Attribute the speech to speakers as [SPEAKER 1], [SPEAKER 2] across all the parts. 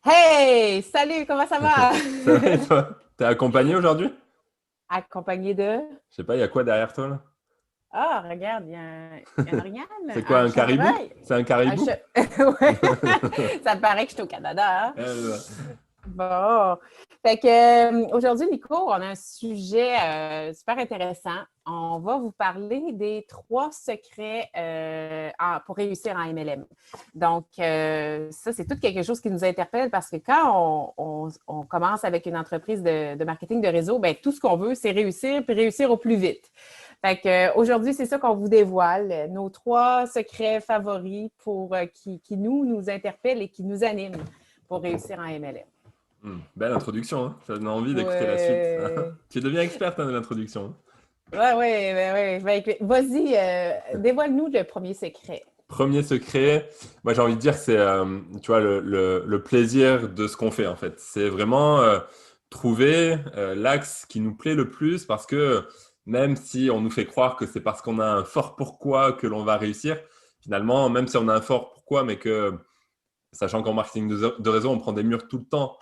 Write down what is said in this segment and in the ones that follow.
[SPEAKER 1] Hey! Salut, comment ça va?
[SPEAKER 2] Ça va et toi? T'es accompagné aujourd'hui?
[SPEAKER 1] Accompagné de...
[SPEAKER 2] Je sais pas, il y a quoi derrière toi là?
[SPEAKER 1] Ah, regarde, il y a un orignal,
[SPEAKER 2] C'est quoi,
[SPEAKER 1] un
[SPEAKER 2] un caribou?
[SPEAKER 1] chevreuil.
[SPEAKER 2] C'est un
[SPEAKER 1] Un che...
[SPEAKER 2] caribou?
[SPEAKER 1] Ouais. Ça paraît que je suis au Canada, hein?
[SPEAKER 2] Euh,
[SPEAKER 1] Bon. Fait que, aujourd'hui, Nico, on a un sujet super intéressant. On va vous parler des 3 secrets pour réussir en MLM. Donc, ça, c'est tout quelque chose qui nous interpelle parce que quand on commence avec une entreprise de marketing de réseau, ben, tout ce qu'on veut, c'est réussir puis réussir au plus vite. Fait que, aujourd'hui, c'est ça qu'on vous dévoile, nos 3 secrets favoris qui nous interpellent et qui nous animent pour réussir en MLM.
[SPEAKER 2] Belle introduction, hein. Ça donne envie d'écouter la suite.
[SPEAKER 1] Ouais.
[SPEAKER 2] Tu deviens experte hein, de l'introduction, hein.
[SPEAKER 1] Ouais, ouais, ouais, ouais. Vas-y, dévoile-nous le premier secret.
[SPEAKER 2] Premier secret, moi j'ai envie de dire que c'est tu vois, le plaisir de ce qu'on fait en fait. C'est vraiment trouver l'axe qui nous plaît le plus parce que même si on nous fait croire que c'est parce qu'on a un fort pourquoi que l'on va réussir, finalement, même si on a un fort pourquoi, mais que sachant qu'en marketing de réseau, on prend des murs tout le temps.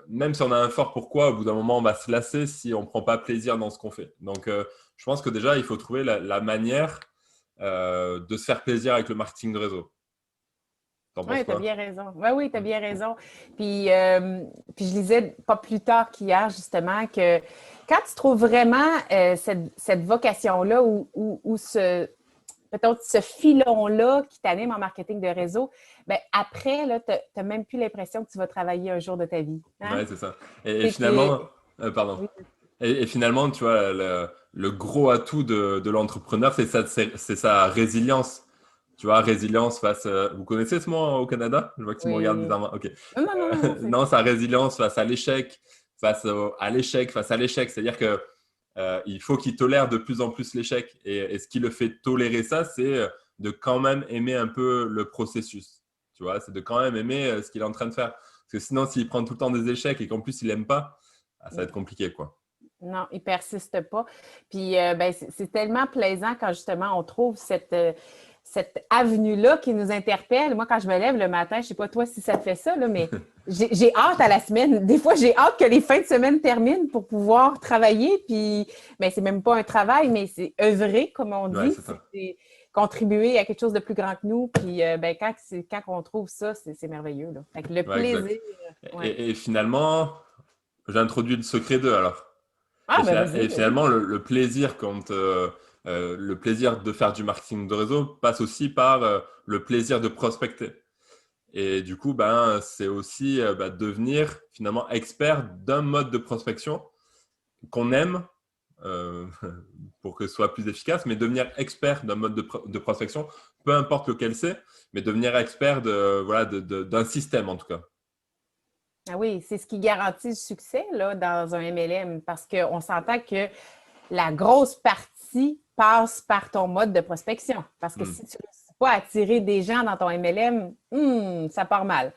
[SPEAKER 2] Même si on a un fort pourquoi, au bout d'un moment, on va se lasser si on ne prend pas plaisir dans ce qu'on fait. Donc, je pense que déjà, il faut trouver la manière de se faire plaisir avec le marketing de réseau. T'en penses
[SPEAKER 1] Oui, tu as
[SPEAKER 2] quoi?
[SPEAKER 1] bien raison. Oui, oui, tu as
[SPEAKER 2] Mm.
[SPEAKER 1] bien raison. Puis, puis je lisais pas plus tard qu'hier, justement, que quand tu trouves vraiment cette vocation-là ou peut-être ce filon-là qui t'anime en marketing de réseau, ben après, tu n'as même plus l'impression que tu vas travailler un jour de ta vie. Hein?
[SPEAKER 2] Ouais, c'est ça. Et
[SPEAKER 1] T'es-
[SPEAKER 2] finalement, pardon.
[SPEAKER 1] oui.
[SPEAKER 2] Et finalement, tu vois, le gros atout de l'entrepreneur, c'est sa résilience. Tu vois, résilience face. Vous connaissez ce mot au Canada? Je vois que tu me regardes
[SPEAKER 1] Oui.
[SPEAKER 2] bizarrement. Ok.
[SPEAKER 1] Non, non, non, non, non,
[SPEAKER 2] Non, sa résilience face à l'échec, à l'échec, face à l'échec. C'est-à-dire que il faut qu'il tolère de plus en plus l'échec. Et ce qui le fait tolérer ça, c'est de quand même aimer un peu le processus. Tu vois, c'est de quand même aimer ce qu'il est en train de faire. Parce que sinon, s'il prend tout le temps des échecs et qu'en plus il n'aime pas, ah, ça va être compliqué, quoi.
[SPEAKER 1] non, il persiste pas. Puis ben, c'est tellement plaisant quand justement on trouve cette avenue-là qui nous interpelle. Moi, quand je me lève le matin, je sais pas toi si ça te fait ça, là, mais j'ai hâte à la semaine. Des fois, j'ai hâte que les fins de semaine terminent pour pouvoir travailler. Puis, ben, c'est même pas un travail, mais c'est œuvrer, comme on
[SPEAKER 2] Ouais,
[SPEAKER 1] dit.
[SPEAKER 2] c'est ça.
[SPEAKER 1] C'est contribuer à quelque chose de plus grand que nous. Puis, ben, quand on trouve ça, c'est merveilleux, là. Fait que le
[SPEAKER 2] Ouais, exact.
[SPEAKER 1] plaisir, ouais.
[SPEAKER 2] Et finalement, j'introduis le secret 2 alors.
[SPEAKER 1] Ah, ben
[SPEAKER 2] Et
[SPEAKER 1] vas-y, vas-y.
[SPEAKER 2] finalement, le plaisir le plaisir de faire du marketing de réseau passe aussi par le plaisir de prospecter. Et du coup, ben, c'est aussi devenir finalement expert d'un mode de prospection qu'on aime euh, pour que ce soit plus efficace, mais devenir expert d'un mode de prospection, peu importe lequel c'est, mais devenir expert voilà, d'un système en tout cas.
[SPEAKER 1] Ah oui, c'est ce qui garantit le succès là, dans un MLM parce qu'on s'entend que la grosse partie passe par ton mode de prospection. Parce que
[SPEAKER 2] Hmm.
[SPEAKER 1] si tu ne réussis pas à attirer des gens dans ton MLM, ça part mal.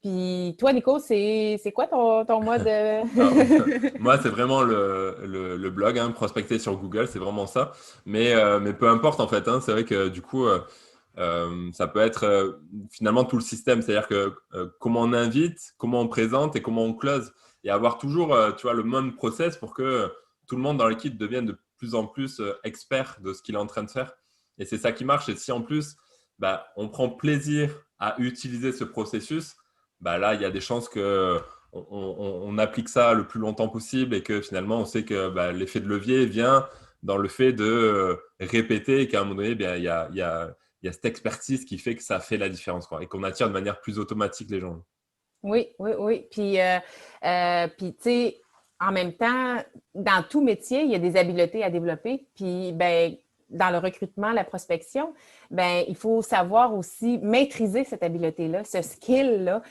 [SPEAKER 1] Puis toi, Nico, c'est quoi ton mode?
[SPEAKER 2] Alors, moi, c'est vraiment le blog, hein, prospecter sur Google, c'est vraiment ça. Mais peu importe en fait, hein, c'est vrai que du coup, ça peut être finalement tout le système, c'est-à-dire que comment on invite, comment on présente et comment on close, et avoir toujours, tu vois, le même process pour que tout le monde dans l'équipe devienne de plus en plus expert de ce qu'il est en train de faire. Et c'est ça qui marche. Et si en plus, bah, on prend plaisir à utiliser ce processus, bah là, il y a des chances que on applique ça le plus longtemps possible et que finalement, on sait que bah, l'effet de levier vient dans le fait de répéter et qu'à un moment donné, bien, il y a cette expertise qui fait que ça fait la différence quoi, et qu'on attire de manière plus automatique les gens.
[SPEAKER 1] Oui, oui, oui. Puis tu sais, en même temps, dans tout métier, il y a des habiletés à développer. Puis, ben, dans le recrutement, la prospection, ben, il faut savoir aussi maîtriser cette habileté-là, ce skill-là.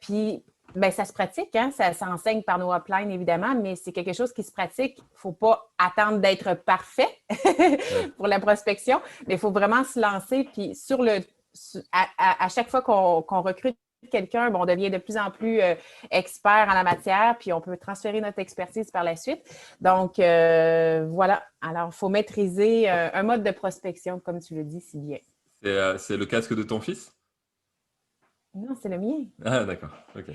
[SPEAKER 1] Puis, ben, ça se pratique, hein? Ça s'enseigne par nos uplines, évidemment, mais c'est quelque chose qui se pratique. Il ne faut pas attendre d'être parfait
[SPEAKER 2] Ouais,
[SPEAKER 1] pour la prospection, mais il faut vraiment se lancer. Puis, à chaque fois qu'on recrute quelqu'un, bon, on devient de plus en plus expert en la matière, puis on peut transférer notre expertise par la suite. Donc, voilà. Alors, il faut maîtriser un mode de prospection, comme tu le dis si bien.
[SPEAKER 2] c'est le casque de ton fils?
[SPEAKER 1] Non, c'est le mien.
[SPEAKER 2] Ah, d'accord. OK.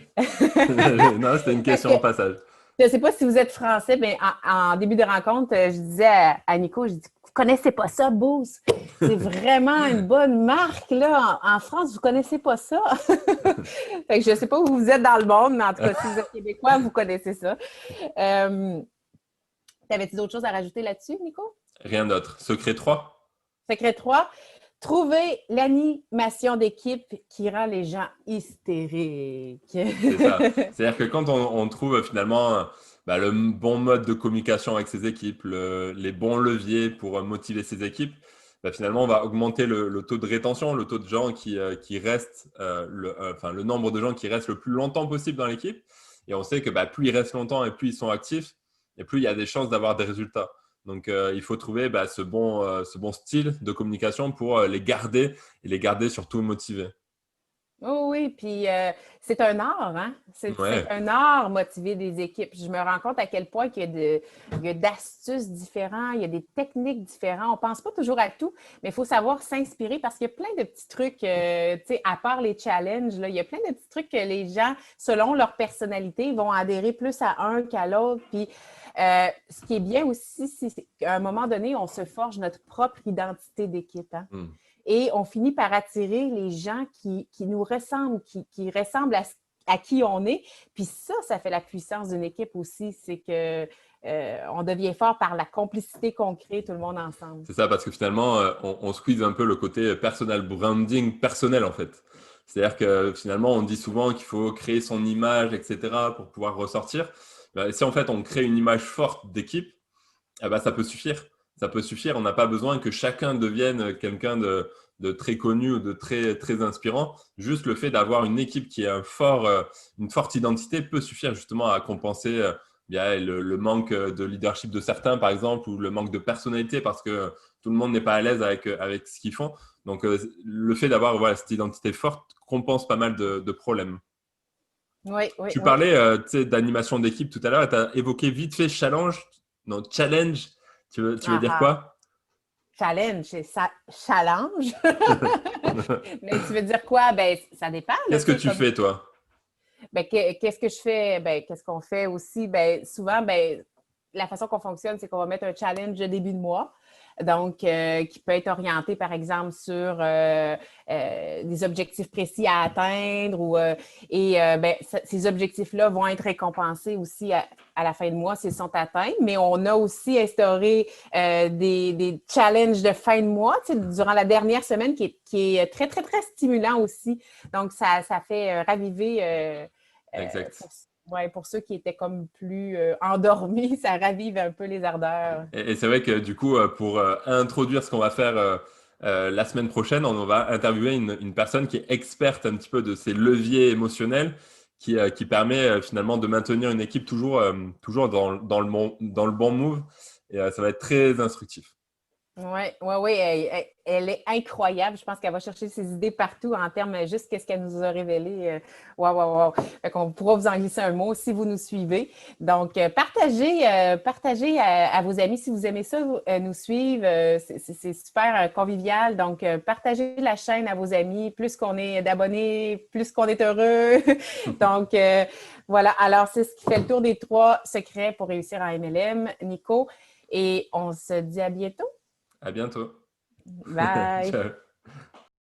[SPEAKER 2] Non, c'était une
[SPEAKER 1] Parce
[SPEAKER 2] question
[SPEAKER 1] que
[SPEAKER 2] en passage.
[SPEAKER 1] je ne sais pas si vous êtes français, mais en début de rencontre, je disais à Nico, je dis, vous connaissez pas ça, Boost? C'est vraiment une bonne marque, là. En France, vous connaissez pas ça? Fait que je ne sais pas où vous êtes dans le monde, mais en tout cas, si vous êtes québécois, vous connaissez ça. T'avais-tu d'autres choses à rajouter là-dessus, Nico?
[SPEAKER 2] Rien d'autre. Secret 3.
[SPEAKER 1] Secret 3, trouver l'animation d'équipe qui rend les gens hystériques.
[SPEAKER 2] C'est ça. C'est-à-dire que quand on trouve finalement le bon mode de communication avec ses équipes, les bons leviers pour motiver ses équipes, finalement, on va augmenter le taux de rétention, le taux de gens qui restent, le nombre de gens qui restent le plus longtemps possible dans l'équipe. Et on sait que plus ils restent longtemps et plus ils sont actifs, et plus il y a des chances d'avoir des résultats. Donc, il faut trouver ce bon style de communication pour les garder et les garder surtout motivés.
[SPEAKER 1] Oh oui, puis c'est un art, hein? C'est
[SPEAKER 2] Ouais,
[SPEAKER 1] un art motiver des équipes. Je me rends compte à quel point il y a d'astuces différentes, il y a des techniques différentes. On ne pense pas toujours à tout, mais il faut savoir s'inspirer parce qu'il y a plein de petits trucs, tu sais, à part les challenges, là, il y a plein de petits trucs que les gens, selon leur personnalité, vont adhérer plus à un qu'à l'autre. Puis ce qui est bien aussi, c'est qu'à un moment donné, on se forge notre propre identité d'équipe, hein?
[SPEAKER 2] hmm.
[SPEAKER 1] Et on finit par attirer les gens qui nous ressemblent, qui ressemblent à qui on est. Puis ça fait la puissance d'une équipe aussi. C'est que on devient fort par la complicité qu'on crée tout le monde ensemble.
[SPEAKER 2] C'est ça, parce que finalement, on squeeze un peu le côté personal branding personnel, en fait. C'est-à-dire que finalement, on dit souvent qu'il faut créer son image, etc., pour pouvoir ressortir. Si en fait, on crée une image forte d'équipe, ça peut suffire. Ça peut suffire. On n'a pas besoin que chacun devienne quelqu'un de très connu ou de très, très inspirant. Juste le fait d'avoir une équipe qui a une forte identité peut suffire justement à compenser le manque de leadership de certains, par exemple, ou le manque de personnalité parce que tout le monde n'est pas à l'aise avec ce qu'ils font. Donc, le fait d'avoir cette identité forte compense pas mal de problèmes.
[SPEAKER 1] Oui, oui,
[SPEAKER 2] Tu
[SPEAKER 1] oui.
[SPEAKER 2] parlais d'animation d'équipe tout à l'heure et tu as évoqué vite fait challenge. Non, challenge. Tu veux
[SPEAKER 1] Ah
[SPEAKER 2] dire
[SPEAKER 1] ah.
[SPEAKER 2] quoi?
[SPEAKER 1] Challenge, c'est ça. Challenge. Mais tu veux dire quoi? Ben, ça dépend, là,
[SPEAKER 2] Qu'est-ce
[SPEAKER 1] tu
[SPEAKER 2] que
[SPEAKER 1] sais,
[SPEAKER 2] tu
[SPEAKER 1] comme.
[SPEAKER 2] fais, toi?
[SPEAKER 1] Ben, qu'est-ce que je fais? Ben, qu'est-ce qu'on fait aussi? Ben, souvent, ben, la façon qu'on fonctionne, c'est qu'on va mettre un challenge de début de mois. Donc, qui peut être orienté, par exemple, sur des objectifs précis à atteindre. Ces objectifs-là vont être récompensés aussi à la fin de mois s'ils sont atteints. Mais on a aussi instauré des challenges de fin de mois, tu sais, durant la dernière semaine qui est très, très, très stimulant aussi. Donc, ça fait raviver
[SPEAKER 2] Exact.
[SPEAKER 1] pour ceux qui étaient comme plus endormis, ça ravive un peu les ardeurs.
[SPEAKER 2] Et c'est vrai que du coup, pour introduire ce qu'on va faire la semaine prochaine, on va interviewer une personne qui est experte un petit peu de ces leviers émotionnels qui permet finalement de maintenir une équipe toujours dans le bon move. Et ça va être très instructif.
[SPEAKER 1] Oui, oui, oui, elle est incroyable. Je pense qu'elle va chercher ses idées partout en termes juste qu'est-ce qu'elle nous a révélé. Waouh, waouh, waouh. Fait qu'on pourra vous en glisser un mot si vous nous suivez. Donc, partagez à vos amis si vous aimez ça, nous suivre. C'est super convivial. Donc, partagez la chaîne à vos amis. Plus qu'on est d'abonnés, plus qu'on est heureux. Donc, voilà. Alors, c'est ce qui fait le tour des 3 secrets pour réussir en MLM, Nico. Et on se dit à bientôt.
[SPEAKER 2] À bientôt.
[SPEAKER 1] Bye.
[SPEAKER 2] Ciao.